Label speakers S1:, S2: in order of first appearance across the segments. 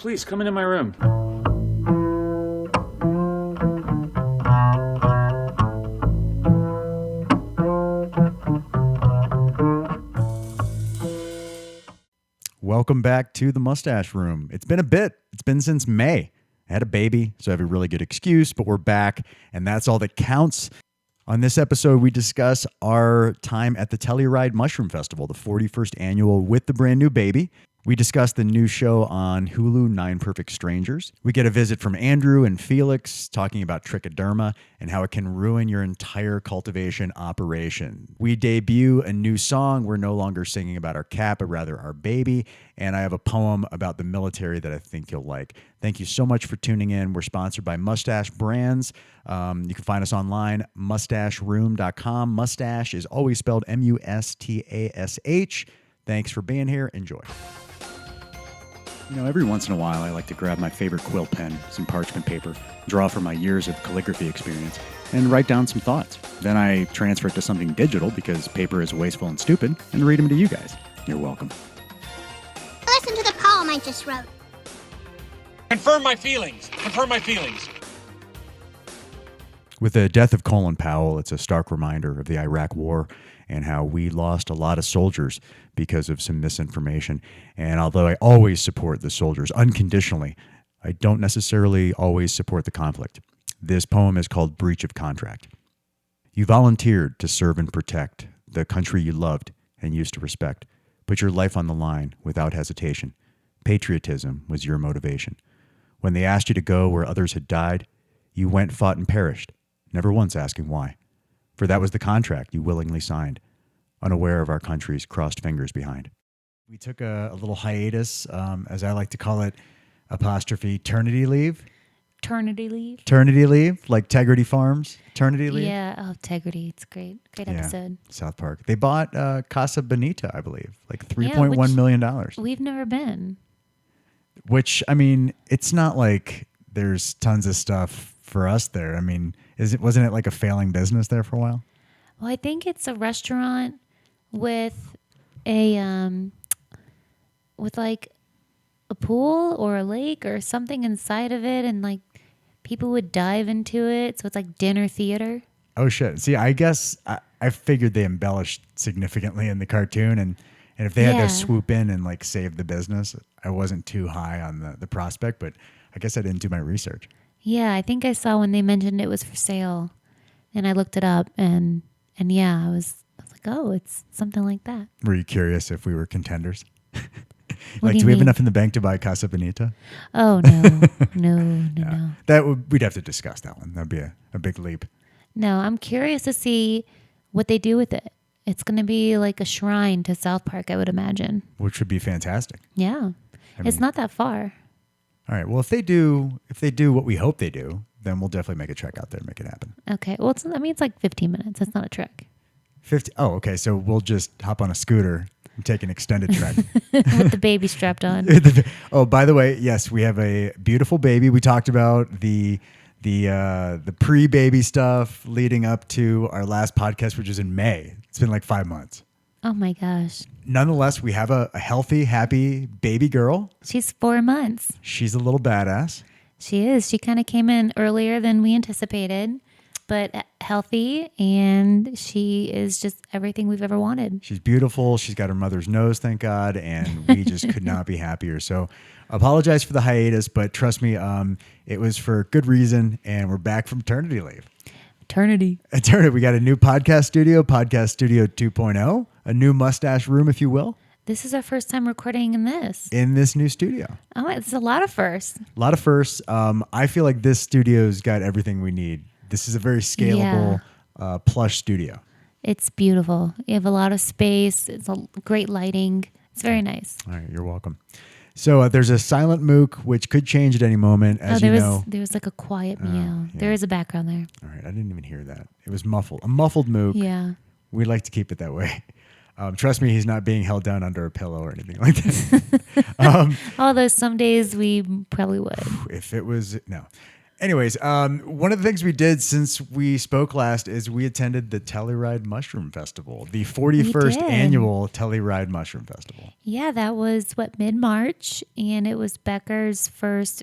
S1: please come into my room.
S2: Welcome back to the MUstaSH Room. It's been a bit. It's been since May. I had a baby, so I have a really good excuse, but we're back, and that's all that counts. On this episode, we discuss our time at the Telluride Mushroom Festival, the 41st annual with the brand new baby. We discuss the new show on Hulu, 9 Perfect Strangers. We get a visit from Andrew and Felix talking about Trichoderma and how it can ruin your entire cultivation operation. We debut a new song. We're no longer singing about our cat, but rather our baby. And I have a poem about the military that I think you'll like. Thank you so much for tuning in. We're sponsored by MUSTASH Brands. You can find us online, MUSTASHROOM.com. Mustache is always spelled MUSTASH. Thanks for being here. Enjoy. You know, every once in a while, I like to grab my favorite quill pen, some parchment paper, draw from my years of calligraphy experience, and write down some thoughts. Then I transfer it to something digital because paper is wasteful and stupid, and read them to you guys. You're welcome.
S3: Listen to the poem I just wrote.
S4: Confirm my feelings. Confirm my feelings.
S2: With the death of Colon Powell, it's a stark reminder of the Iraq War and how we lost a lot of soldiers because of some misinformation. And although I always support the soldiers unconditionally, I don't necessarily always support the conflict. This poem is called Breach of Contract. You volunteered to serve and protect the country you loved and used to respect. Put your life on the line without hesitation. Patriotism was your motivation. When they asked you to go where others had died, you went, fought, and perished, never once asking why. For that was the contract you willingly signed, unaware of our country's crossed fingers behind. We took a little hiatus, as I like to call it, apostrophe, eternity leave.
S5: Eternity leave?
S2: Eternity leave, like Tegrity Farms, eternity leave.
S5: Yeah, oh, Tegrity. It's great. Great episode.
S2: South Park. They bought Casa Bonita, I believe, like $3.1 million.
S5: We've never been.
S2: Which, I mean, it's not like there's tons of stuff for us there. I mean, wasn't it like a failing business there for a while?
S5: Well, I think it's a restaurant with a like a pool or a lake or something inside of it, and like people would dive into it. So it's like dinner theater.
S2: Oh shit! See, I guess I figured they embellished significantly in the cartoon, and if they had to swoop in and like save the business, I wasn't too high on the prospect. But I guess I didn't do my research.
S5: Yeah, I think I saw when they mentioned it was for sale, and I looked it up, and yeah, I was like, oh, it's something like that.
S2: Were you curious if we were contenders?
S5: Like,
S2: do we have enough in the bank to buy Casa Bonita?
S5: Oh no.
S2: We'd have to discuss that one. That'd be a big leap.
S5: No, I'm curious to see what they do with it. It's going to be like a shrine to South Park, I would imagine.
S2: Which would be fantastic.
S5: Yeah, it's not that far.
S2: All right. Well, if they do what we hope they do, then we'll definitely make a trek out there and make it happen.
S5: Okay. Well, it's like 15 minutes. It's not a trek.
S2: 50. Oh, okay. So we'll just hop on a scooter and take an extended trek
S5: with the baby strapped on.
S2: Oh, by the way, yes, we have a beautiful baby. We talked about the pre-baby stuff leading up to our last podcast, which was in May. It's been like 5 months.
S5: Oh my gosh.
S2: Nonetheless, we have a healthy, happy baby girl.
S5: She's 4 months.
S2: She's a little badass.
S5: She is. She kind of came in earlier than we anticipated, but healthy, and she is just everything we've ever wanted.
S2: She's beautiful. She's got her mother's nose, thank God, and we just could not be happier. So apologize for the hiatus, but trust me, it was for good reason, and we're back from maternity leave.
S5: Eternity.
S2: We got a new podcast studio 2.0, a new MUstaSH room, if you will.
S5: This is our first time recording in this
S2: new studio.
S5: Oh, it's a lot of firsts.
S2: A lot of firsts. I feel like this studio's got everything we need. This is a very scalable, plush studio.
S5: It's beautiful. You have a lot of space. It's a great lighting. It's very nice.
S2: All right, you're welcome. So there's a silent mook, which could change at any moment, as you know.
S5: There was like a quiet meow. Yeah. There is a background there.
S2: All right, I didn't even hear that. It was muffled. A muffled mook.
S5: Yeah.
S2: We like to keep it that way. Trust me, he's not being held down under a pillow or anything like that.
S5: Although some days we probably would.
S2: If it was, no. Anyways, one of the things we did since we spoke last is we attended the Telluride Mushroom Festival, the 41st annual Telluride Mushroom Festival.
S5: Yeah, that was mid-March, and it was Becker's first.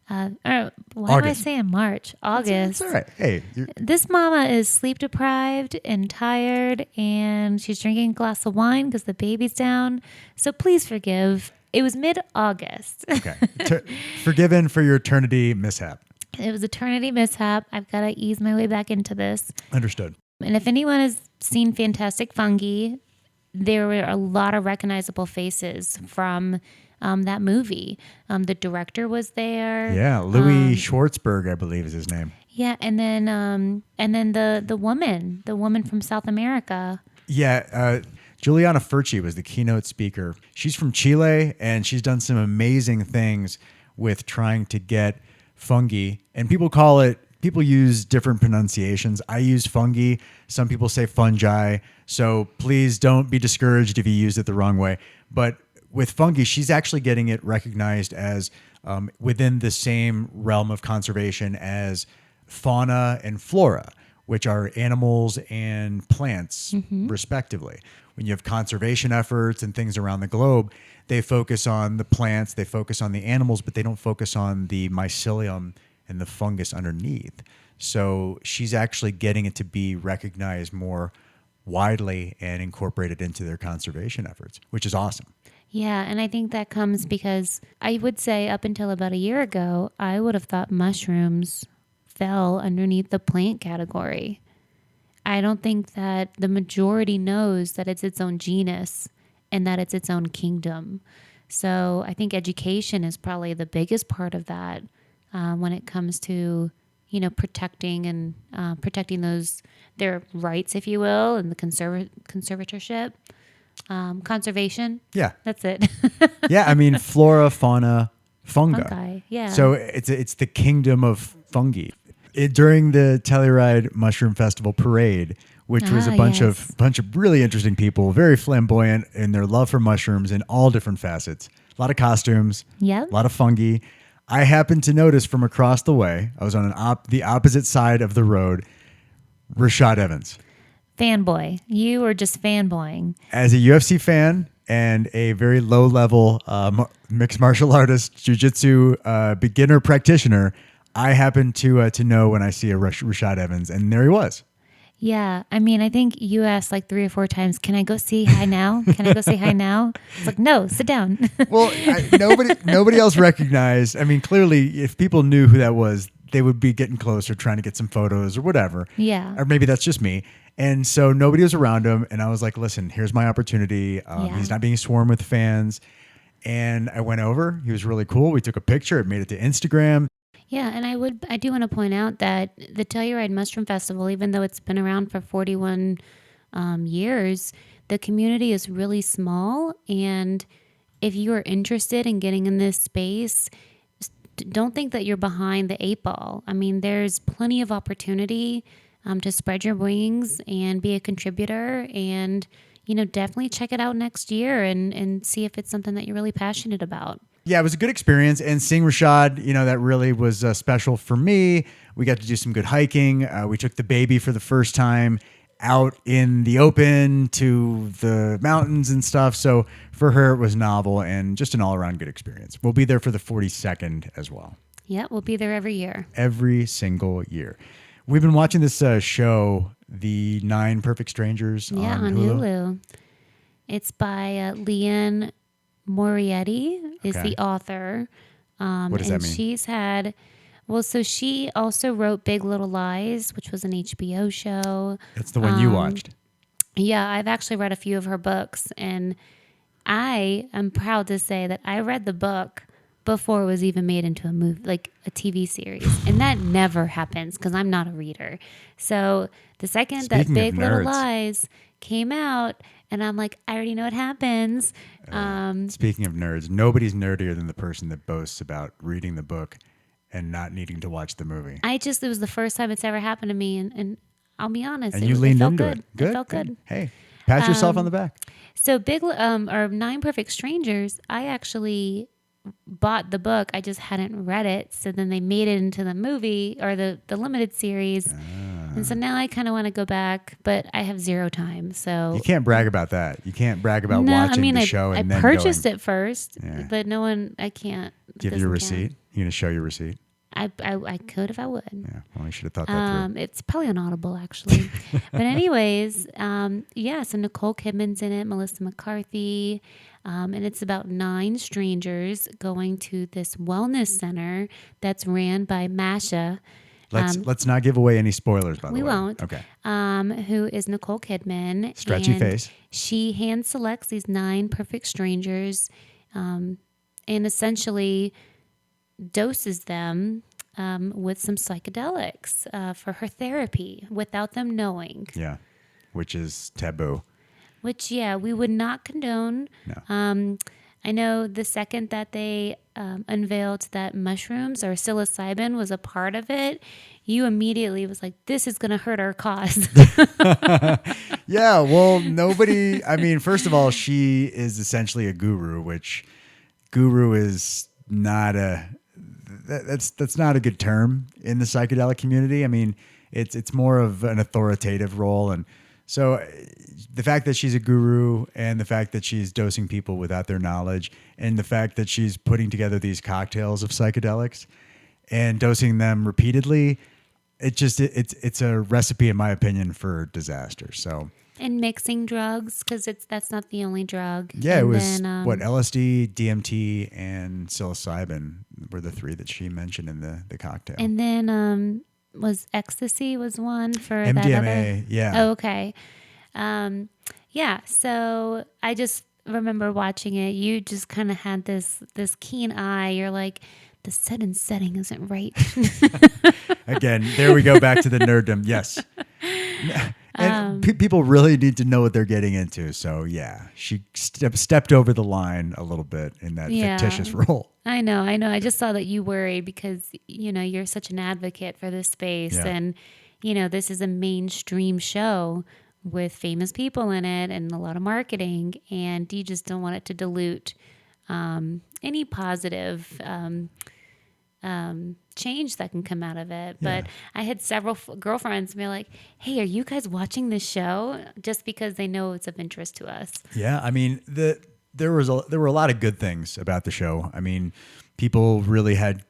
S5: Why am I saying March? August.
S2: It's all right. Hey,
S5: this mama is sleep deprived and tired, and she's drinking a glass of wine because the baby's down. So please forgive. It was mid-August.
S2: Okay. Forgiven for your eternity mishap.
S5: It was eternity mishap. I've got to ease my way back into this.
S2: Understood.
S5: And if anyone has seen Fantastic Fungi, there were a lot of recognizable faces from that movie. The director was there.
S2: Yeah, Louis Schwartzberg, I believe is his name.
S5: Yeah, and then the woman from South America.
S2: Yeah, Juliana Furci was the keynote speaker. She's from Chile, and she's done some amazing things with trying to get fungi, and people use different pronunciations. I use fungi. Some people say fungi. So please don't be discouraged if you use it the wrong way. But with fungi, she's actually getting it recognized as within the same realm of conservation as fauna and flora, which are animals and plants, respectively. When you have conservation efforts and things around the globe, they focus on the plants, they focus on the animals, but they don't focus on the mycelium and the fungus underneath. So she's actually getting it to be recognized more widely and incorporated into their conservation efforts, which is awesome.
S5: Yeah, and I think that comes because I would say up until about a year ago, I would have thought mushrooms fell underneath the plant category. I don't think that the majority knows that it's its own genus and that it's its own kingdom. So I think education is probably the biggest part of that when it comes to, protecting those their rights, if you will, and the conservatorship, conservation.
S2: Yeah,
S5: that's it.
S2: Yeah, I mean flora, fauna,
S5: fungi. Yeah.
S2: So it's the kingdom of fungi. During the Telluride Mushroom Festival parade, which was a bunch of really interesting people, very flamboyant in their love for mushrooms in all different facets. A lot of costumes, a lot of fungi. I happened to notice from across the way, I was on the opposite side of the road, Rashad Evans.
S5: Fanboy. You were just fanboying.
S2: As a UFC fan and a very low-level mixed martial artist, jiu-jitsu beginner practitioner, I happen to know when I see a Rashad Evans, and there he was.
S5: Yeah, I mean, I think you asked like 3 or 4 times, can I go say hi now? Can I go say hi now? It's like, no, sit down.
S2: Well, nobody else recognized. I mean, clearly, if people knew who that was, they would be getting closer, trying to get some photos or whatever.
S5: Yeah.
S2: Or maybe that's just me. And so nobody was around him, and I was like, listen, here's my opportunity. He's not being swarmed with fans. And I went over. He was really cool. We took a picture. It made it to Instagram.
S5: Yeah, and I do want to point out that the Telluride Mushroom Festival, even though it's been around for 41 years, the community is really small. And if you are interested in getting in this space, don't think that you're behind the 8 ball. I mean, there's plenty of opportunity to spread your wings and be a contributor, and definitely check it out next year and see if it's something that you're really passionate about.
S2: Yeah, it was a good experience, and seeing Rashad, that really was special for me. We got to do some good hiking. We took the baby for the first time out in the open to the mountains and stuff. So for her, it was novel and just an all-around good experience. We'll be there for the 42nd as well.
S5: Yeah, we'll be there every year.
S2: Every single year. We've been watching this show, The 9 Perfect Strangers, on Hulu.
S5: It's by Leanne Moriarty is the author.
S2: What does that mean?
S5: She's had, so she also wrote Big Little Lies, which was an HBO show.
S2: That's the one you watched.
S5: Yeah, I've actually read a few of her books, and I am proud to say that I read the book before it was even made into a movie, like a TV series. And that never happens because I'm not a reader. So the second that Big Little Lies came out, and I'm like, I already know what happens.
S2: Speaking of nerds, nobody's nerdier than the person that boasts about reading the book and not needing to watch the movie.
S5: It was the first time it's ever happened to me, and I'll be honest.
S2: And you leaned into it.
S5: It felt good.
S2: Hey, pat yourself on the back.
S5: So 9 Perfect Strangers, I actually bought the book. I just hadn't read it. So then they made it into the movie or the limited series. And so now I kind of want to go back, but I have zero time. So
S2: You can't brag about that. You can't brag about
S5: no,
S2: watching
S5: I mean,
S2: the show and
S5: I
S2: then
S5: purchased
S2: going,
S5: it first,
S2: Yeah.
S5: but no one, I can't.
S2: give
S5: doesn't
S2: your
S5: count.
S2: receipt. You're going to show your receipt?
S5: I could if I would.
S2: Yeah. Well, you should have thought that through.
S5: It's probably on Audible, actually. But anyways, so Nicole Kidman's in it, Melissa McCarthy, and it's about 9 strangers going to this wellness center that's ran by Masha.
S2: Let's not give away any spoilers, by the way.
S5: We won't.
S2: Okay.
S5: Who is Nicole Kidman.
S2: Stretchy
S5: and
S2: face.
S5: She hand selects these 9 perfect strangers and essentially doses them with some psychedelics for her therapy without them knowing.
S2: Yeah. Which is taboo.
S5: Which, we would not condone.
S2: No.
S5: I know the second that they unveiled that mushrooms or psilocybin was a part of it, you immediately was like, this is going to hurt our cause.
S2: Yeah. Well, first of all, she is essentially a guru, which guru is not that's not a good term in the psychedelic community. I mean, it's more of an authoritative role. And so the fact that she's a guru and the fact that she's dosing people without their knowledge and the fact that she's putting together these cocktails of psychedelics and dosing them repeatedly, it's a recipe, in my opinion, for disaster. So.
S5: And mixing drugs, because that's not the only drug.
S2: Yeah,
S5: and
S2: it was
S5: then,
S2: LSD, DMT, and psilocybin were the 3 that she mentioned in the cocktail.
S5: And then was ecstasy was one for
S2: MDMA,
S5: that other.
S2: yeah.
S5: Oh, okay. So I just remember watching it. You just kind of had this keen eye. You're like, the setting isn't right.
S2: Again, there we go back to the nerddom. Yes. And people really need to know what they're getting into. So, yeah, she stepped over the line a little bit in that fictitious role.
S5: I know. I just saw that you worried because, you're such an advocate for this space.
S2: Yeah.
S5: And, this is a mainstream show with famous people in it and a lot of marketing. And you just don't want it to dilute any positive change that can come out of it. But I had several girlfriends be like, hey, are you guys watching this show? Just because they know it's of interest to us.
S2: Yeah, I mean, there were a lot of good things about the show. I mean, people really had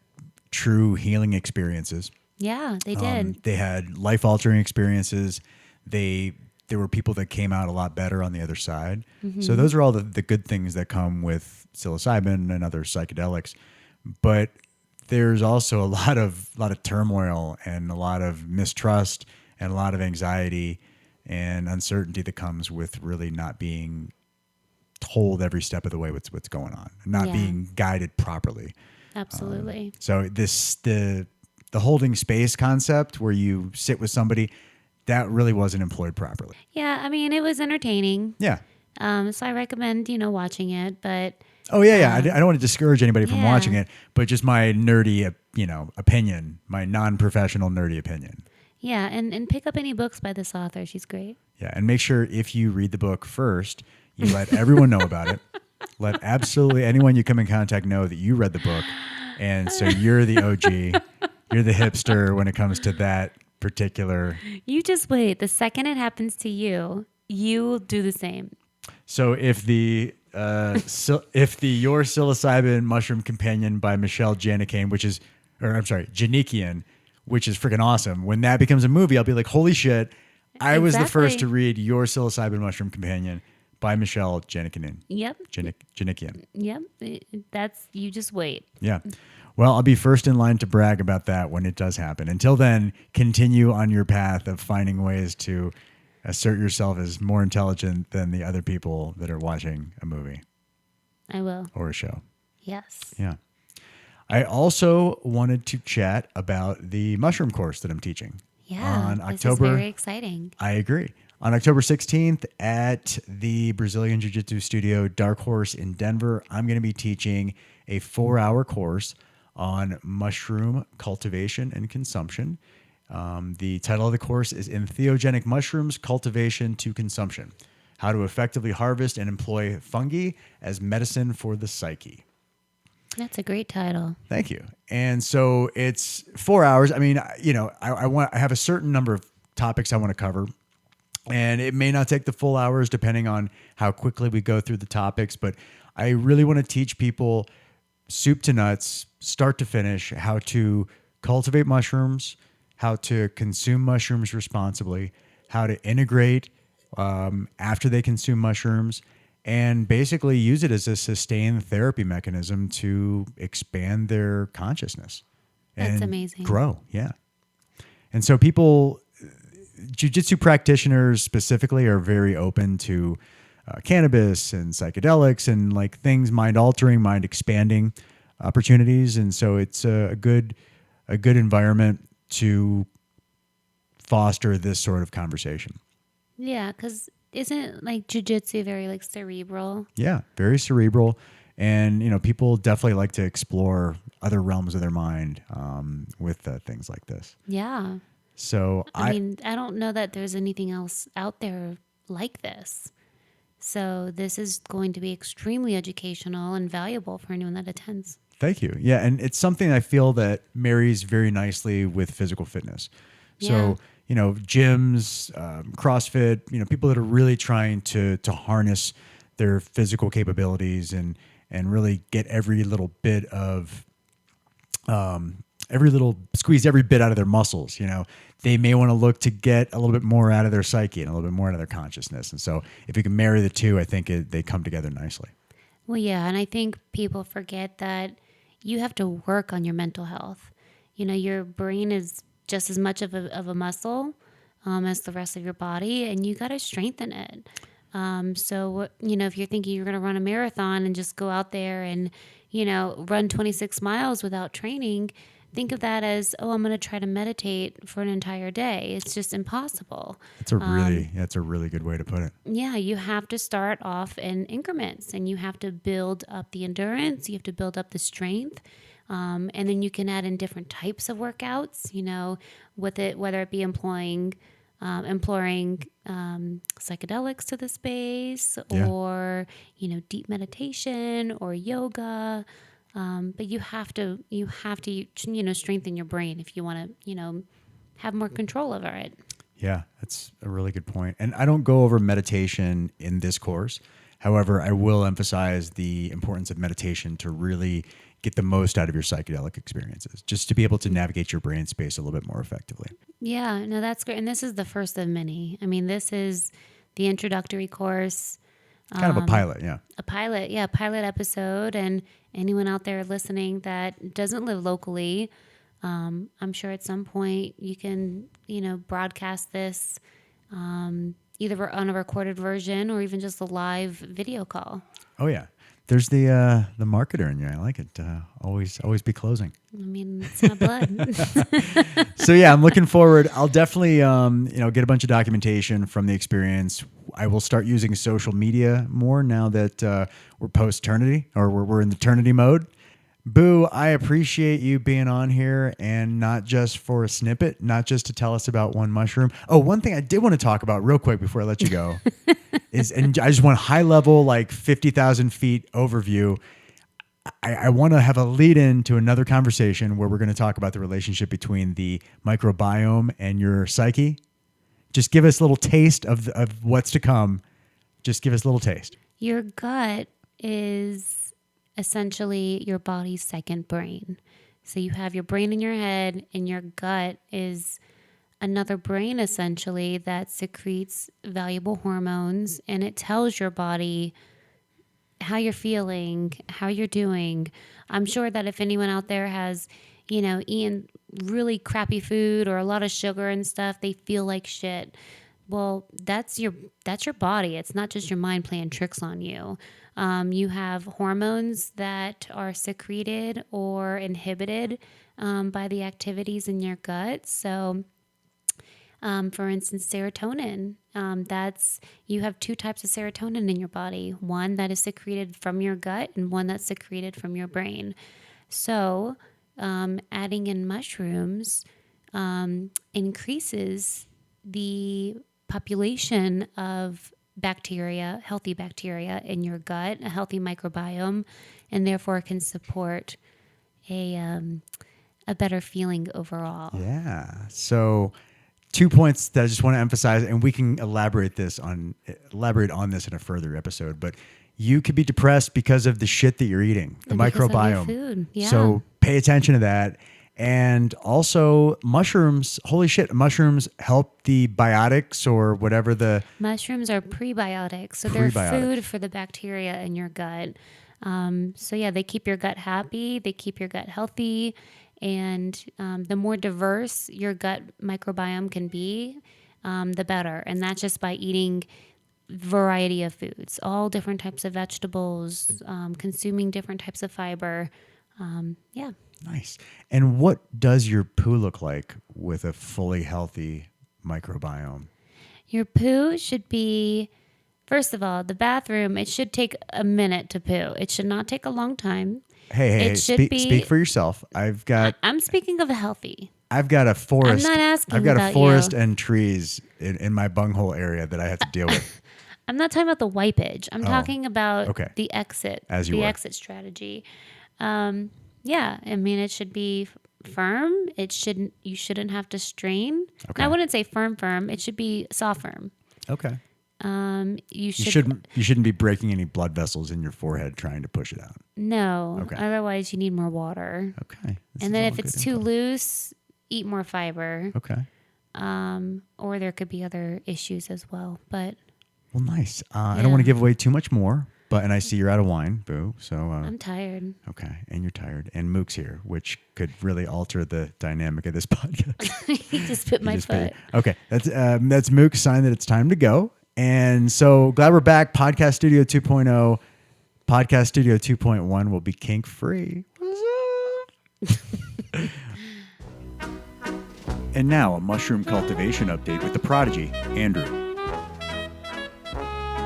S2: true healing experiences.
S5: Yeah, they did.
S2: They had life-altering experiences. There were people that came out a lot better on the other side. Mm-hmm. So those are all the good things that come with psilocybin and other psychedelics. But there's also a lot of turmoil and a lot of mistrust and a lot of anxiety and uncertainty that comes with really not being told every step of the way what's going on, not being guided properly.
S5: Absolutely.
S2: So the holding space concept where you sit with somebody, that really wasn't employed properly.
S5: Yeah, I mean, it was entertaining.
S2: Yeah.
S5: So I recommend, you know, watching it. But
S2: oh yeah. I don't want to discourage anybody from watching it, but just my nerdy, opinion, my non-professional nerdy opinion.
S5: Yeah, and pick up any books by this author. She's great.
S2: Yeah, and make sure if you read the book first, you let everyone know about it. Let absolutely anyone you come in contact know that you read the book, and so you're the OG, you're the hipster when it comes to that particular.
S5: You just wait. The second it happens to you, you do the same.
S2: So if the Your Psilocybin Mushroom Companion by Michelle Janikian, Janikian, which is freaking awesome. When that becomes a movie, I'll be like, holy shit, I was the first to read Your Psilocybin Mushroom Companion by Michelle Janikian.
S5: Yep.
S2: Janikian.
S5: Yep. You just wait.
S2: Yeah. Well, I'll be first in line to brag about that when it does happen. Until then, continue on your path of finding ways to assert yourself as more intelligent than the other people that are watching a movie.
S5: I will.
S2: Or a show.
S5: Yes.
S2: Yeah. I also wanted to chat about the mushroom course that I'm teaching.
S5: Yeah. This is very exciting.
S2: I agree. On October 16th at the Brazilian Jiu-Jitsu studio Dark Horse in Denver, I'm going to be teaching a 4-hour course on mushroom cultivation and consumption. The title of the course is Entheogenic Mushrooms, Cultivation to Consumption: How to Effectively Harvest and Employ Fungi as Medicine for the Psyche.
S5: That's a great title.
S2: Thank you. And so it's 4 hours. I mean, I have a certain number of topics I want to cover, and it may not take the full hours depending on how quickly we go through the topics, but I really want to teach people soup to nuts, start to finish, how to cultivate mushrooms, how to consume mushrooms responsibly, how to integrate after they consume mushrooms, and basically use it as a sustained therapy mechanism to expand their consciousness and
S5: That's amazing.
S2: grow. Yeah. And so people, jiu-jitsu practitioners specifically, are very open to cannabis and psychedelics and like things mind altering, mind expanding opportunities. And so it's a good environment to foster this sort of conversation.
S5: Yeah, because isn't like jujitsu very like cerebral?
S2: Yeah, very cerebral. And, people definitely like to explore other realms of their mind with things like this.
S5: Yeah.
S2: So
S5: I mean, I don't know that there's anything else out there like this. So this is going to be extremely educational and valuable for anyone that attends.
S2: Thank you. Yeah, and it's something I feel that marries very nicely with physical fitness. So, gyms, CrossFit, people that are really trying to harness their physical capabilities and really get every little bit of squeeze every bit out of their muscles. They may want to look to get a little bit more out of their psyche and a little bit more out of their consciousness. And so if you can marry the two, I think they come together nicely.
S5: Well, yeah. And I think people forget that you have to work on your mental health. Your brain is just as much of a muscle as the rest of your body, and you got to strengthen it. So, if you're thinking you're going to run a marathon and just go out there and, run 26 miles without training, think of that as, I'm going to try to meditate for an entire day. It's just impossible.
S2: That's a really good way to put it.
S5: Yeah, you have to start off in increments, and you have to build up the endurance. You have to build up the strength. And then you can add in different types of workouts, with it, whether it be employing psychedelics to the space, or, deep meditation or yoga. But you have to, strengthen your brain if you want to, have more control over it.
S2: Yeah, that's a really good point. And I don't go over meditation in this course. However, I will emphasize the importance of meditation to really get the most out of your psychedelic experiences, just to be able to navigate your brain space a little bit more effectively.
S5: Yeah, no, that's great. And this is the first of many. I mean, this is the introductory course.
S2: Kind of a pilot, yeah.
S5: A pilot episode. And anyone out there listening that doesn't live locally, I'm sure at some point you can, broadcast this either on a recorded version or even just a live video call.
S2: Oh, yeah. There's the marketer in you. I like it. Always be closing.
S5: I mean, it's my blood.
S2: So yeah, I'm looking forward. I'll definitely get a bunch of documentation from the experience. I will start using social media more now that we're post-ternity, or we're in the ternity mode. Boo, I appreciate you being on here, and not just for a snippet, not just to tell us about one mushroom. Oh, one thing I did want to talk about real quick before I let you go is, and I just want high level, like 50,000 feet overview. I want to have a lead in to another conversation where we're going to talk about the relationship between the microbiome and your psyche. Just give us a little taste of what's to come. Just give us a little taste.
S5: Your gut is essentially your body's second brain. So you have your brain in your head, and your gut is another brain essentially that secretes valuable hormones, and it tells your body how you're feeling, how you're doing. I'm sure that if anyone out there has, eaten really crappy food or a lot of sugar and stuff, they feel like shit. Well, that's your body. It's not just your mind playing tricks on you. You have hormones that are secreted or inhibited by the activities in your gut. So, for instance, serotonin. You have two types of serotonin in your body. One that is secreted from your gut, and one that's secreted from your brain. So, adding in mushrooms increases the population of bacteria, healthy bacteria in your gut, a healthy microbiome. and therefore can support a better feeling overall.
S2: Yeah. So 2 points that I just want to emphasize, and we can elaborate on this in a further episode, but you could be depressed because of the shit that you're eating, the
S5: Because of your
S2: microbiome.
S5: food. Yeah.
S2: So pay attention to that. And also mushrooms, holy shit, mushrooms help the biotics or whatever
S5: Mushrooms are prebiotics, so they're
S2: Prebiotic.
S5: food for the bacteria in your gut. So yeah, they keep your gut happy, they keep your gut healthy, and the more diverse your gut microbiome can be, the better. And that's just by eating variety of foods, all different types of vegetables, consuming different types of fiber. Yeah.
S2: Nice. And what does your poo look like with a fully healthy microbiome?
S5: Your poo should be, first of all, the bathroom, it should take a minute to poo. It should not take a long time.
S2: Hey,
S5: should
S2: speak for yourself.
S5: I'm speaking of healthy.
S2: I've got a forest.
S5: I'm not asking
S2: I've got a
S5: about
S2: forest
S5: you.
S2: and trees in my bunghole area that I have to deal with.
S5: I'm not talking about the wipage. I'm talking about
S2: okay.
S5: the exit,
S2: As you
S5: the
S2: were.
S5: exit strategy. Yeah, I mean, it should be firm. You shouldn't have to strain.
S2: Okay.
S5: And I wouldn't say firm. It should be soft firm.
S2: Okay.
S5: You
S2: You shouldn't be breaking any blood vessels in your forehead trying to push it out.
S5: No.
S2: Okay.
S5: Otherwise, you need more water.
S2: Okay. This
S5: And
S2: is
S5: then
S2: all
S5: if it's
S2: good
S5: too
S2: info.
S5: loose, eat more fiber.
S2: Okay.
S5: Or there could be other issues as well. But
S2: Well, nice. I don't want to give away too much more, and I see you're out of wine, Boo. So
S5: I'm tired.
S2: okay, and you're tired, and Mook's here, which could really alter the dynamic of this podcast.
S5: You just put my foot.
S2: Okay, that's Mook's sign that it's time to go. And so glad we're back. Podcast Studio 2.0. Podcast Studio 2.1 will be kink free. What's up? And now a mushroom cultivation update with the prodigy, Andrew.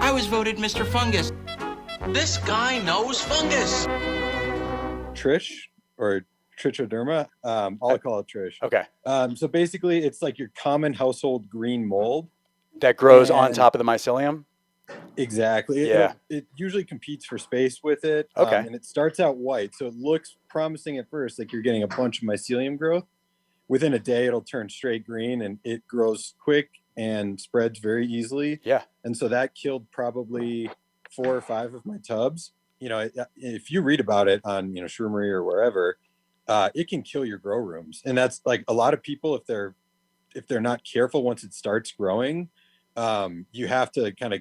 S1: I was voted Mr. Fungus. This guy knows fungus.
S6: Trish or Trichoderma. I'll call it Trish.
S7: Okay.
S6: So basically, it's like your common household green mold.
S7: That grows on
S6: And-
S7: top of the mycelium?
S6: Exactly.
S7: Yeah.
S6: It usually competes for space with it.
S7: Okay.
S6: And it starts out white, so it looks promising at first, like you're getting a bunch of mycelium growth. Within a day, it'll turn straight green, and it grows quick and spreads very easily.
S7: Yeah.
S6: And so that killed probably 4 or 5 of my tubs. You know, if you read about it on, Shroomery or wherever, it can kill your grow rooms. And that's like a lot of people, if they're not careful, once it starts growing, you have to kind of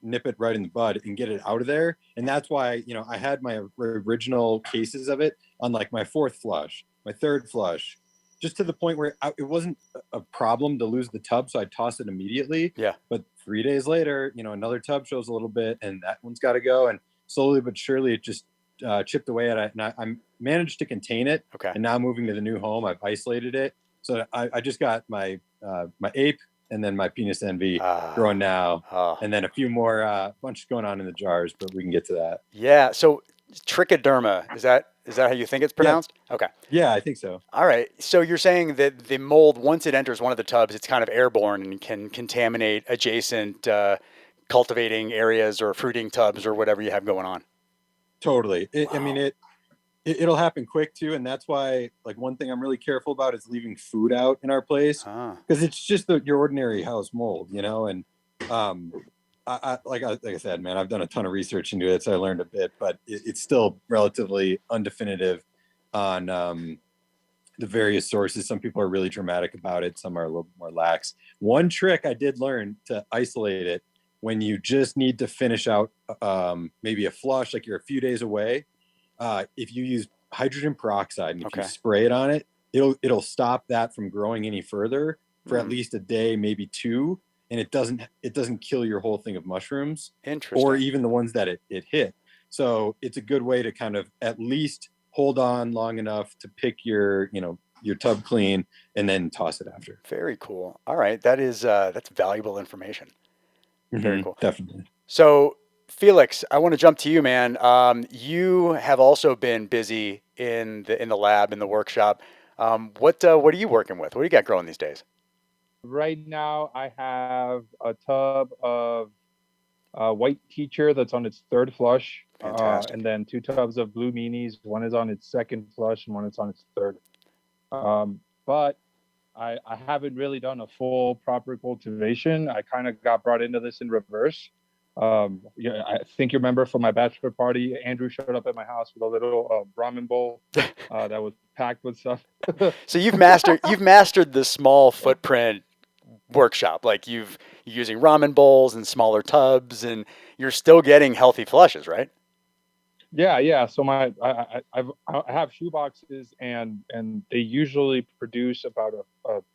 S6: nip it right in the bud and get it out of there. And that's why, I had my original cases of it on like my 4th flush, my 3rd flush, just to the point where it wasn't a problem to lose the tub. So I toss it immediately.
S7: Yeah.
S6: But 3 days later, another tub shows a little bit, and that one's got to go. And slowly but surely it just chipped away at it. And I managed to contain it.
S7: Okay.
S6: And now moving to the new home, I've isolated it. So I just got my ape and then my penis envy growing now. And then a few more bunch going on in the jars, but we can get to that.
S7: Yeah. So Trichoderma, is that how you think it's pronounced? Yeah. Okay.
S6: Yeah, I think so.
S7: All right. So you're saying that the mold, once it enters one of the tubs, it's kind of airborne and can contaminate adjacent cultivating areas or fruiting tubs or whatever you have going on.
S6: Totally.
S7: Wow.
S6: I mean, it'll happen quick too. And that's why, like, one thing I'm really careful about is leaving food out in our place, because it's just your ordinary house mold, and like I said, man, I've done a ton of research into it, so I learned a bit, but it's still relatively undefinitive on the various sources. Some people are really dramatic about it. Some are a little more lax. One trick I did learn to isolate it when you just need to finish out maybe a flush, like you're a few days away. If you use hydrogen peroxide and if you spray it on it, it'll stop that from growing any further for at least a day, maybe 2. And it doesn't kill your whole thing of mushrooms.
S7: Interesting.
S6: Or even the ones that it hit. So it's a good way to kind of at least hold on long enough to pick your tub clean and then toss it after.
S7: Very cool. All right. That's valuable information. Very cool.
S6: Definitely.
S7: So Felix, I want to jump to you, man. You have also been busy in the lab, in the workshop. What are you working with? What do you got growing these days?
S8: Right now, I have a tub of white teacher that's on its 3rd flush.
S7: Fantastic.
S8: And then 2 tubs of blue meanies. One is on its second flush and one is on its third. But I haven't really done a full proper cultivation. I kind of got brought into this in reverse. Yeah, I think you remember from my bachelor party, Andrew showed up at my house with a little ramen bowl that was packed with stuff.
S7: So you've mastered the small footprint workshop. Like you're using ramen bowls and smaller tubs, and you're still getting healthy flushes, right?
S8: Yeah. So I have shoe boxes, and they usually produce about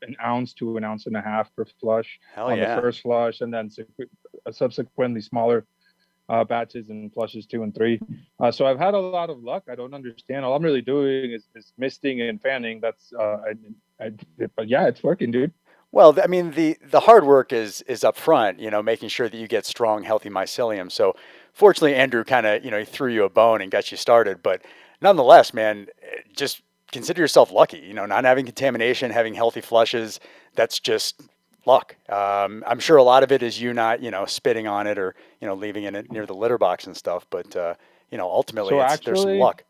S8: an ounce to an ounce and a half per flush
S7: Hell
S8: on
S7: yeah.
S8: the first flush, and then subsequently smaller batches and flushes 2 and 3. So I've had a lot of luck. I don't understand. All I'm really doing is misting and fanning. That's but yeah, it's working, dude.
S7: Well, I mean, the hard work is up front, making sure that you get strong, healthy mycelium. So fortunately, Andrew kind of, he threw you a bone and got you started. But nonetheless, man, just consider yourself lucky, not having contamination, having healthy flushes. That's just luck. I'm sure a lot of it is you not, spitting on it or, leaving it near the litter box and stuff. But, ultimately,
S8: So
S7: there's some
S8: actually,
S7: luck.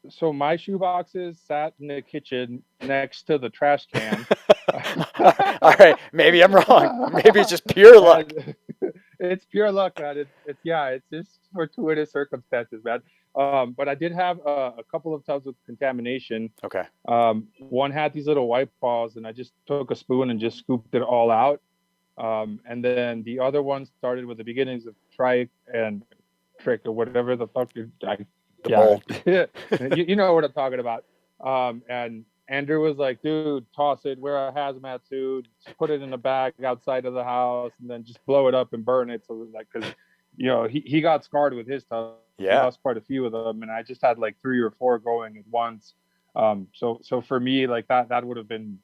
S8: So my shoe boxes sat in the kitchen next to the trash can.
S7: All right, maybe I'm wrong. Maybe it's just pure luck.
S8: It's pure luck, man. It's just fortuitous circumstances, man. But I did have a couple of tubs of contamination.
S7: Okay.
S8: One had these little white balls, and I just took a spoon and just scooped it all out. And then the other one started with the beginnings of trike and trick or whatever the fuck.
S7: Mold.
S8: you know what I'm talking about. And Andrew was like, dude, toss it, wear a hazmat suit, put it in a bag outside of the house, and then just blow it up and burn it. So like, because he got scarred with his tub.
S7: Yeah.
S8: He lost quite a few of them, and I just had like 3 or 4 going at once. So for me, like that would have been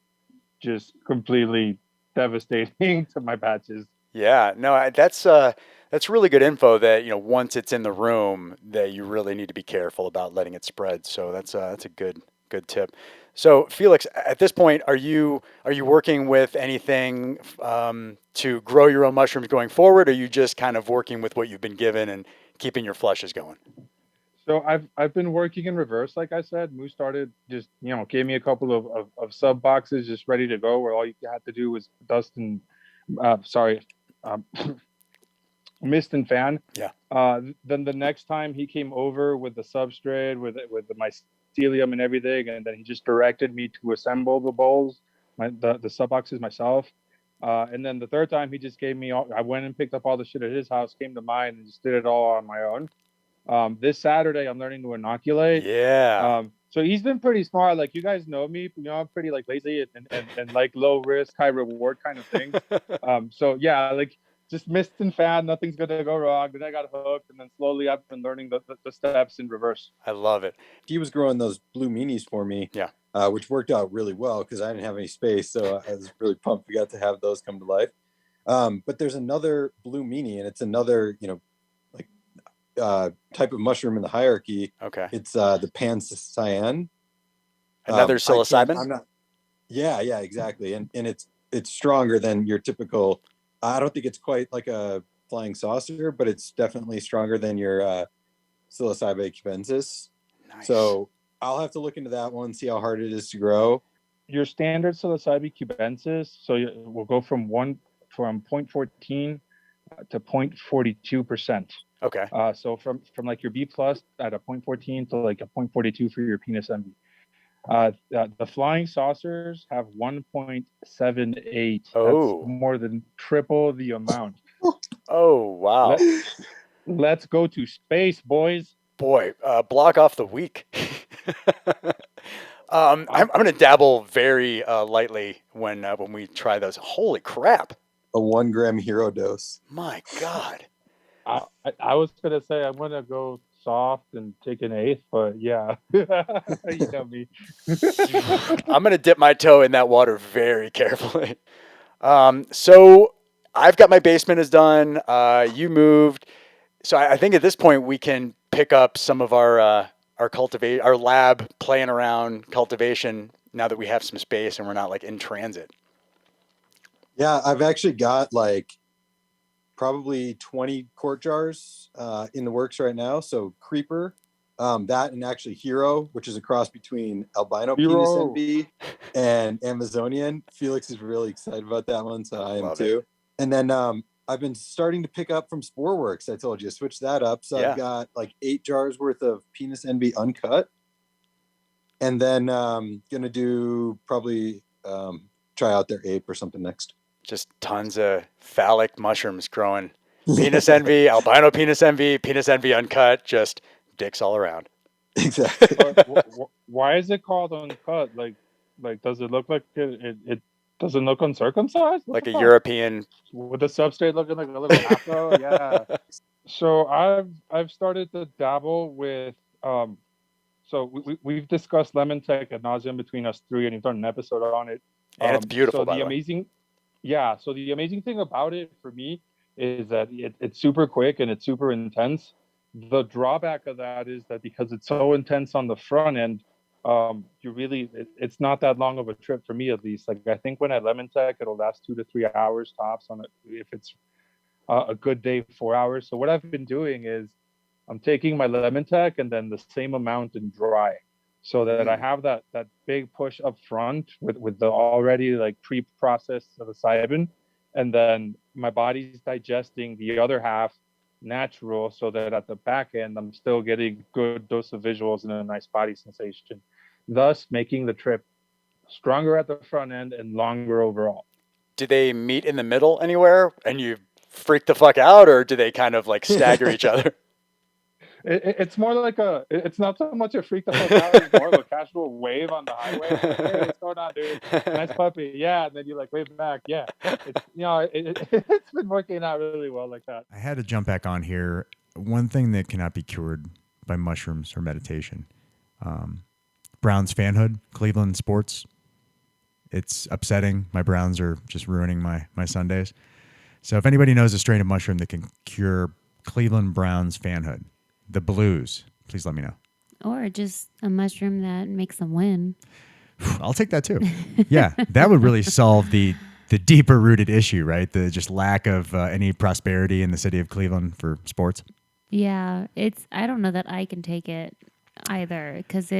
S8: just completely devastating to my batches.
S7: Yeah, no, that's really good info that, once it's in the room that you really need to be careful about letting it spread. So that's a good tip. So Felix, at this point, are you working with anything to grow your own mushrooms going forward? Or are you just kind of working with what you've been given and keeping your flushes going?
S8: So I've been working in reverse, like I said. Moo started just gave me a couple of sub boxes just ready to go, where all you had to do was dust and mist and fan.
S7: Yeah.
S8: Then the next time he came over with the substrate, with the mycelium and everything, and then he just directed me to assemble the bowls, the sub boxes myself. And then the third time he just gave me I went and picked up all the shit at his house, came to mine, and just did it all on my own. This Saturday I'm learning to inoculate.
S7: Yeah.
S8: So he's been pretty smart. Like, you guys know me, I'm pretty like lazy and like low risk, high reward kind of things. So yeah, like just mist and fan, nothing's gonna go wrong. Then I got hooked, and then slowly I've been learning the steps in reverse.
S7: I love it.
S6: He was growing those blue meanies for me,
S7: Yeah.
S6: Which worked out really well because I didn't have any space, so I was really pumped we got to have those come to life. But there's another blue meanie, and it's another type of mushroom in the hierarchy.
S7: Okay.
S6: It's the pan-cyan.
S7: Another psilocybin?
S6: Yeah, exactly. And it's stronger than your typical. I don't think it's quite like a flying saucer, but it's definitely stronger than your psilocybe cubensis.
S7: Nice.
S6: So I'll have to look into that one, see how hard it is to grow.
S8: Your standard psilocybe cubensis, so we'll go from 0.14 to 0.42%.
S7: Okay.
S8: So from like your B plus at a 0.14 to like a 0.42 for your penis envy. The flying saucers have 1.78.
S7: Oh.
S8: That's more than triple the amount.
S7: Oh, wow.
S8: Let's go to space, boys.
S7: Boy, block off the week. I'm going to dabble very lightly when we try those. Holy crap.
S6: A 1 gram hero dose.
S7: My God.
S8: I was going to say I'm going to go soft and take an 1/8, but yeah, you know me.
S7: I'm going to dip my toe in that water very carefully. So I've got my basement is done. You moved. So I think at this point we can pick up some of our lab playing around cultivation now that we have some space and we're not like in transit.
S6: Yeah, I've actually got like probably 20 quart jars in the works right now. So Creeper, that, and actually Hero, which is a cross between albino penis
S8: Hero.
S6: envy and Amazonian. Felix is really excited about that one, so I am
S7: Love
S6: too. And then I've been starting to pick up from Sporeworks. I told you, switch that up. So
S7: Yeah.
S6: I've got like 8 jars worth of penis envy uncut. And then gonna do probably try out their ape or something next.
S7: Just tons of phallic mushrooms growing. Penis envy, albino penis envy uncut, just dicks all around.
S6: Exactly.
S8: Why is it called uncut? Like does it look like it doesn't look uncircumcised? What
S7: Like
S8: the
S7: a
S8: fuck?
S7: European.
S8: With the substrate looking like a little afro? Yeah. So I've started to dabble with so we've discussed lemon tech ad nauseum between us three, and you've done an episode on it.
S7: And it's beautiful,
S8: So
S7: by
S8: the
S7: the way.
S8: amazing, yeah. So the amazing thing about it for me is that it's super quick and it's super intense. The drawback of that is that because it's so intense on the front end, it's not that long of a trip for me, at least. Like, I think when I lemon tech, it'll last 2 to 3 hours tops on it if it's a good day, 4 hours. So what I've been doing is I'm taking my lemon tech and then the same amount in dry, so that I have that big push up front with the already like pre-processed psilocybin, and then my body's digesting the other half natural, so that at the back end I'm still getting good dose of visuals and a nice body sensation, thus making the trip stronger at the front end and longer overall.
S7: Do they meet in the middle anywhere and you freak the fuck out, or do they kind of like stagger each other?
S8: It's more like it's not so much a freak the fuck out, it's more of a casual wave on the highway. Like, hey, what's going on, dude? Nice puppy. Yeah. And then you like wave back. Yeah. It's been working out really well like that.
S2: I had to jump back on here. One thing that cannot be cured by mushrooms or meditation. Browns fanhood, Cleveland sports. It's upsetting. My Browns are just ruining my Sundays. So if anybody knows a strain of mushroom that can cure Cleveland Browns fanhood, the blues, please let me know.
S5: Or just a mushroom that makes them win.
S2: I'll take that too. Yeah, that would really solve the deeper rooted issue, right? The just lack of any prosperity in the city of Cleveland for sports.
S5: Yeah, I don't know that I can take it either, because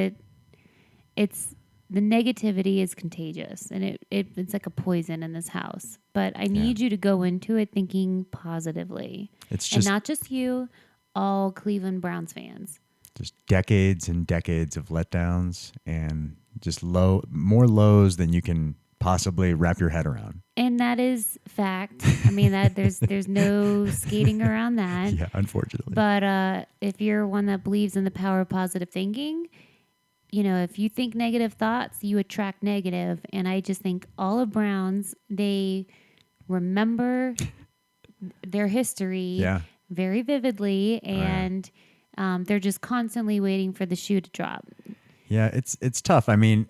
S5: it's the negativity is contagious, and it's like a poison in this house. But I need you to go into it thinking positively.
S2: It's
S5: and
S2: just
S5: not just you, all Cleveland Browns fans.
S2: Just decades and decades of letdowns, and just more lows than you can possibly wrap your head around.
S5: And that is fact. I mean, that there's no skating around that.
S2: Yeah, unfortunately.
S5: But if you're one that believes in the power of positive thinking, if you think negative thoughts, you attract negative. And I just think all of Browns, they remember their history very vividly, and they're just constantly waiting for the shoe to drop.
S2: Yeah, it's tough. I mean,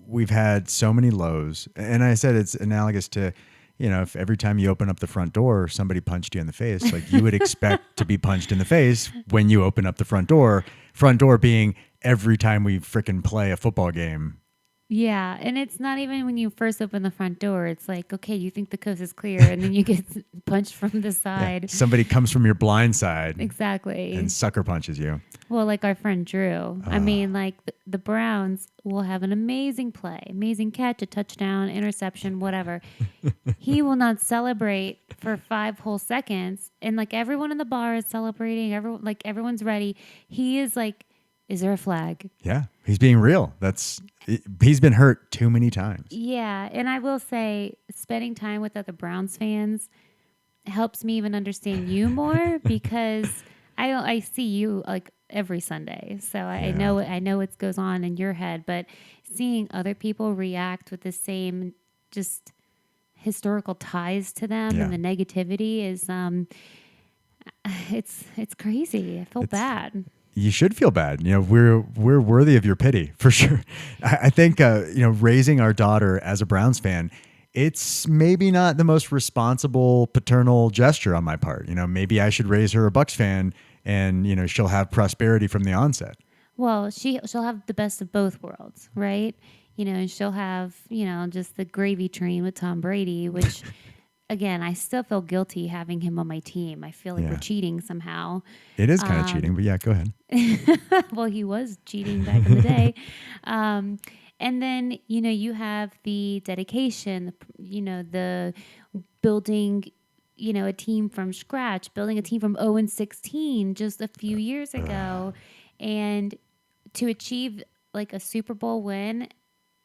S2: we've had so many lows, and I said it's analogous to, if every time you open up the front door, somebody punched you in the face, like you would expect to be punched in the face when you open up the front door. Front door being every time we frickin' play a football game.
S5: Yeah, and it's not even when you first open the front door. It's like, okay, you think the coast is clear, and then you get punched from the side.
S2: Yeah, somebody comes from your blind side.
S5: Exactly.
S2: And sucker punches you.
S5: Well, like our friend Drew. I mean, like the Browns will have an amazing play, amazing catch, a touchdown, interception, whatever. He will not celebrate for 5 whole seconds, and like everyone in the bar is celebrating. Everyone's ready. He is like, is there a flag?
S2: Yeah, he's being real. He's been hurt too many times.
S5: Yeah, and I will say, spending time with other Browns fans helps me even understand you more, because I see you like every Sunday, so I know what goes on in your head. But seeing other people react with the same just historical ties to them and the negativity is it's crazy. I feel bad.
S2: You should feel bad. We're worthy of your pity for sure. I think raising our daughter as a Browns fan, it's maybe not the most responsible paternal gesture on my part. Maybe I should raise her a Bucs fan, and she'll have prosperity from the onset.
S5: Well, she'll have the best of both worlds, right? And she'll have just the gravy train with Tom Brady, which again, I still feel guilty having him on my team. I feel like
S2: Yeah.
S5: we're cheating somehow.
S2: It is kind of cheating, but yeah, go ahead.
S5: Well, he was cheating back in the day. And then, you have the dedication, the building, a team from scratch, building a team from 0-16 just a few years ago. And to achieve like a Super Bowl win,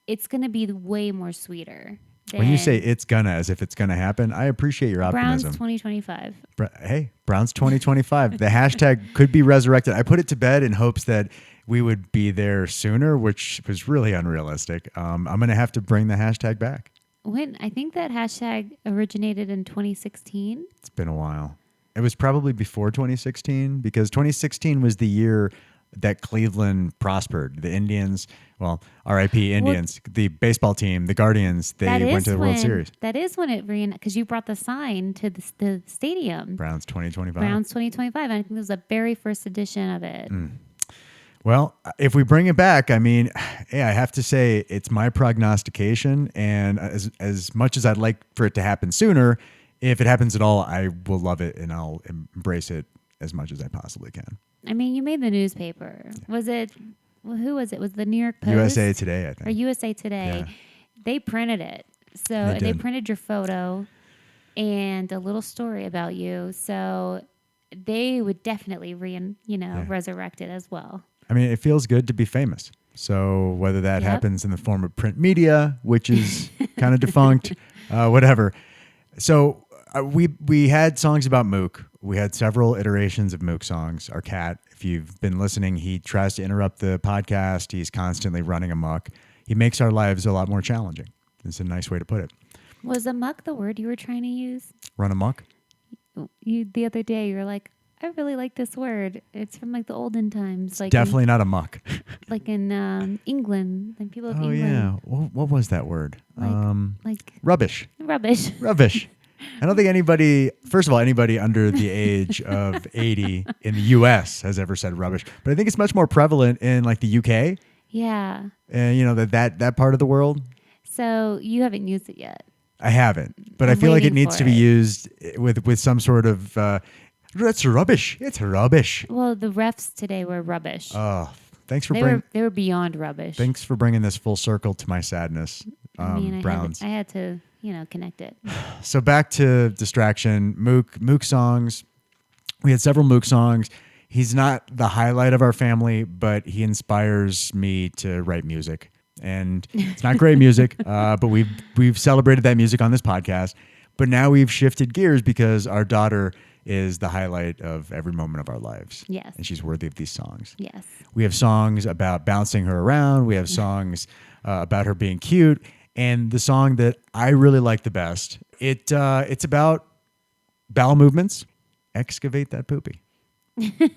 S5: it's going to be way more sweeter.
S2: When you say it's gonna, as if it's gonna happen, I appreciate your
S5: Browns
S2: optimism.
S5: 2025.
S2: Hey, Browns 2025. The hashtag could be resurrected. I put it to bed in hopes that we would be there sooner, which was really unrealistic. I'm going to have to bring the hashtag back.
S5: I think that hashtag originated in 2016.
S2: It's been a while. It was probably before 2016 because 2016 was the year that Cleveland prospered. The Indians, well, RIP Indians, the baseball team, the Guardians, they went to the World Series.
S5: That is when it because you brought the sign to the stadium.
S2: Browns 2025.
S5: Browns 2025. I think it was the very first edition of it.
S2: Well, if we bring it back, I mean, yeah, I have to say it's my prognostication, and as much as I'd like for it to happen sooner, if it happens at all, I will love it and I'll embrace it as much as I possibly can.
S5: I mean, you made the newspaper. Yeah. Was it? Well, who was it? Was the New York Post?
S2: USA Today, I think.
S5: Or USA Today. Yeah. They printed it. So they printed your photo and a little story about you. So they would definitely resurrect it as well.
S2: I mean, it feels good to be famous. So whether that happens in the form of print media, which is kind of defunct, whatever. So we had songs about Mook. We had several iterations of Mook songs. Our cat, if you've been listening, he tries to interrupt the podcast. He's constantly running amok. He makes our lives a lot more challenging. It's a nice way to put it.
S5: Was amok the word you were trying to use?
S2: Run amok?
S5: The other day, you were like, I really like this word. It's from like the olden times. Like
S2: definitely not amok.
S5: Like in England, like people of England.
S2: Oh yeah, what was that word?
S5: Like
S2: rubbish.
S5: Rubbish.
S2: Rubbish. I don't think anybody under the age of 80 in the U.S. has ever said rubbish, but I think it's much more prevalent in like the U.K.
S5: Yeah.
S2: And that part of the world.
S5: So you haven't used it yet.
S2: I haven't, but I feel like it needs to be used with some sort of. That's rubbish. It's rubbish.
S5: Well, the refs today were rubbish.
S2: Oh, thanks for
S5: they were beyond rubbish.
S2: Thanks for bringing this full circle to my sadness. Browns.
S5: I had to connect it.
S2: So back to distraction. Mook songs. We had several Mook songs. He's not the highlight of our family, but he inspires me to write music. And it's not great music, but we've celebrated that music on this podcast. But now we've shifted gears because our daughter is the highlight of every moment of our lives.
S5: Yes.
S2: And she's worthy of these songs.
S5: Yes.
S2: We have songs about bouncing her around. We have songs about her being cute. And the song that I really like the best, it's about bowel movements. Excavate that poopy.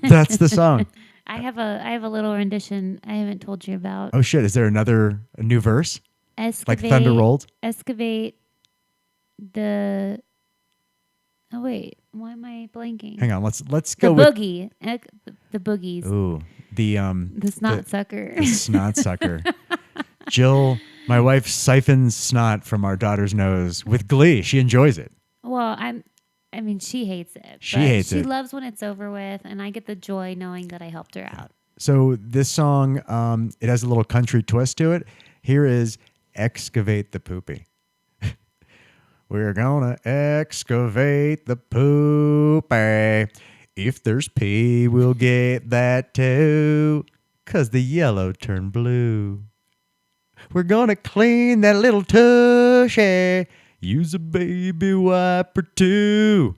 S2: That's the song.
S5: I have a little rendition I haven't told you about.
S2: Oh shit! Is there a new verse?
S5: Excavate,
S2: like Thunder Rolled?
S5: Excavate the. Oh wait, why am I blanking?
S2: Hang on, let's go
S5: with boogie. The boogies.
S2: Ooh, the
S5: snot sucker.
S2: The snot sucker. Jill, my wife, siphons snot from our daughter's nose with glee. She enjoys it.
S5: Well, I mean, she hates it.
S2: She
S5: loves when it's over with, and I get the joy knowing that I helped her out.
S2: So this song, it has a little country twist to it. Here is Excavate the Poopy. We're gonna excavate the poopy. If there's pee, we'll get that too. 'Cause the yellow turned blue. We're gonna clean that little tushy. Use a baby wipe or two.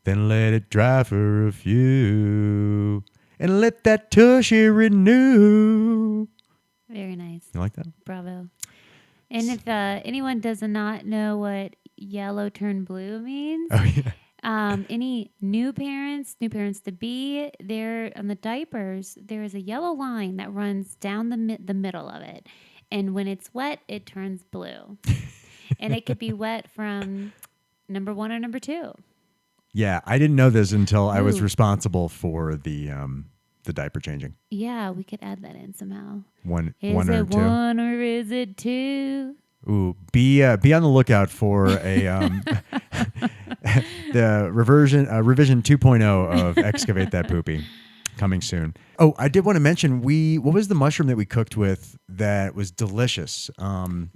S2: Then let it dry for a few. And let that tushy renew.
S5: Very nice.
S2: You like that?
S5: Bravo. And if anyone does not know what yellow turned blue means, any new parents to be, there on the diapers, there is a yellow line that runs down the middle of it. And when it's wet, it turns blue. And it could be wet from number 1 or number 2.
S2: Yeah, I didn't know this until I was responsible for the diaper changing.
S5: Yeah, we could add that in somehow.
S2: One
S5: is
S2: or
S5: it
S2: two.
S5: 1 or is it 2?
S2: Ooh, be on the lookout for a the revision 2.0 of Excavate That Poopy coming soon. Oh, I did want to mention what was the mushroom that we cooked with that was delicious?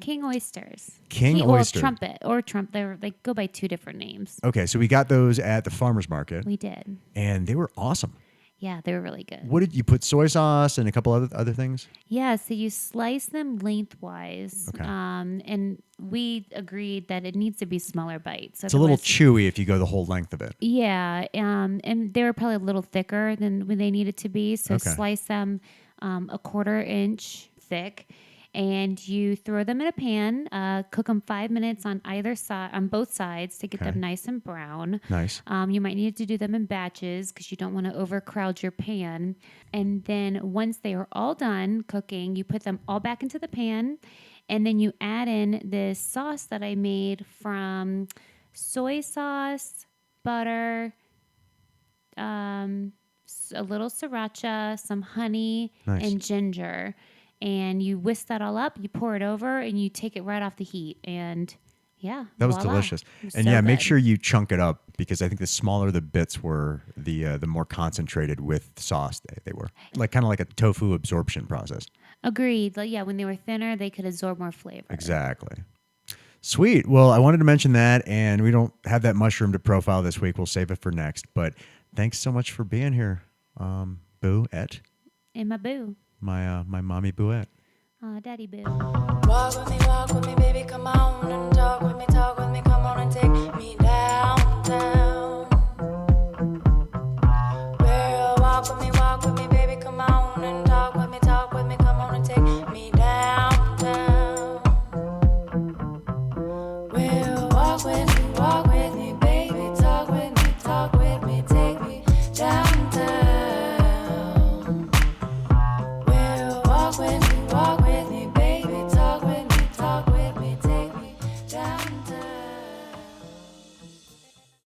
S5: King oysters.
S2: Oyster.
S5: Well, trumpet or trump. They go by two different names.
S2: Okay, so we got those at the farmer's market.
S5: We did.
S2: And they were awesome.
S5: Yeah, they were really good.
S2: What did you put? Soy sauce and a couple other things?
S5: Yeah, so you slice them lengthwise.
S2: Okay.
S5: And we agreed that it needs to be smaller bites. So
S2: It's a little chewy if you go the whole length of it.
S5: Yeah, and they were probably a little thicker than when they needed to be. So
S2: Okay.
S5: slice them a 1/4 inch thick, and you throw them in a pan. Cook them 5 minutes on either side, on both sides, to get
S2: Okay.
S5: them nice and brown.
S2: Nice.
S5: You might need to do them in batches because you don't want to overcrowd your pan. And then once they are all done cooking, you put them all back into the pan, and then you add in this sauce that I made from soy sauce, butter, a little sriracha, some honey,
S2: Nice.
S5: and ginger. And you whisk that all up, you pour it over, and you take it right off the heat. And yeah,
S2: That was
S5: voila.
S2: delicious.
S5: It was
S2: And
S5: so
S2: yeah, make
S5: good.
S2: sure you chunk it up because I think the smaller the bits were, the more concentrated with sauce they were. Like kind of like a tofu absorption process.
S5: Agreed. Like, yeah, when they were thinner, they could absorb more flavor.
S2: Exactly. Sweet. Well, I wanted to mention that, and we don't have that mushroom to profile this week. We'll save it for next. But thanks so much for being here, Boo-et,
S5: And my boo.
S2: my mommy Boo-et.
S5: Aw, daddy boo.
S9: Walk with me, baby, come on and talk with me, come on and take me downtown.